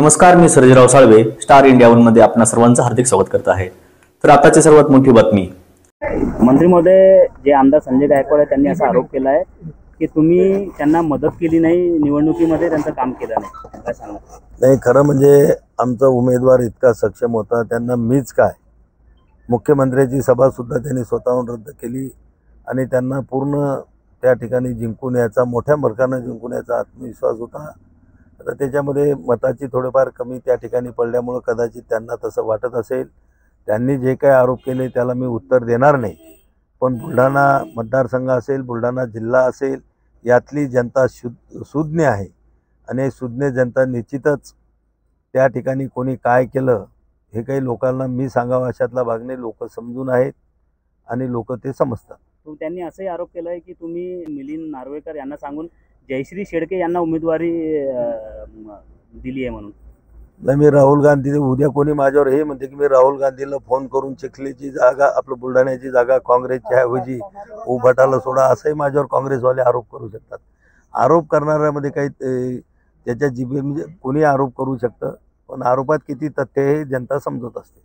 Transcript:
नमस्कार, मी Sarjerao Salve Star India one मध्ये आपणा सर्वांचं हार्दिक स्वागत करत आहे। तर आताची सर्वात मोठी बातमी, मंत्री महोदय जे आमदार संजय गायकवाड आहेत त्यांनी असा आरोप केला आहे की तुम्ही त्यांना मदत केली नाही, निवडणुकीमध्ये त्यांचं काम केलं नाही, काय सांगा? नाही, खरं म्हणजे आमचा उमेदवार इतका सक्षम होता, त्यांना मीच काय, मुख्यमंत्र्यांची सभा सुद्धा त्यांनी स्वतःहून रद्द केली आणि त्यांना पूर्ण त्या ठिकाणी जिंकून याचा, मोठ्या फरकानं जिंकून याचा आत्मविश्वास होता। आता त्याच्यामध्ये मताची थोडेफार कमी त्या ठिकाणी पडल्यामुळं कदाचित त्यांना तसं वाटत असेल। त्यांनी जे काही आरोप केले त्याला मी उत्तर देणार नाही, पण बुलढाणा मतदारसंघ असेल, बुलढाणा जिल्हा असेल, यातली जनता सुज्ञ आहे आणि सुज्ञ जनता निश्चितच त्या ठिकाणी कोणी काय केलं हे काही लोकांना मी सांगावं अशातला भाग नाही। लोक समजून आहेत आणि लोक ते समजतात। त्यांनी असंही आरोप केला आहे की तुम्ही मिलिंद नार्वेकर यांना सांगून जयश्री शेळके यांना उमेदवारी दिली आहे म्हणून। नाही, मी राहुल गांधी, उद्या कोणी माझ्यावर हे म्हणते की मी राहुल गांधीला फोन करून चिखलीची जागा, आपलं बुलढाण्याची जागा काँग्रेसच्या ऐवजी उभाटाला सोडा, असंही माझ्यावर काँग्रेसवाले आरोप करू शकतात। आरोप करणाऱ्यामध्ये काही त्याच्या जिभे म्हणजे कोणी आरोप करू शकतं, पण आरोपात किती तथ्य हे जनता समजत असते।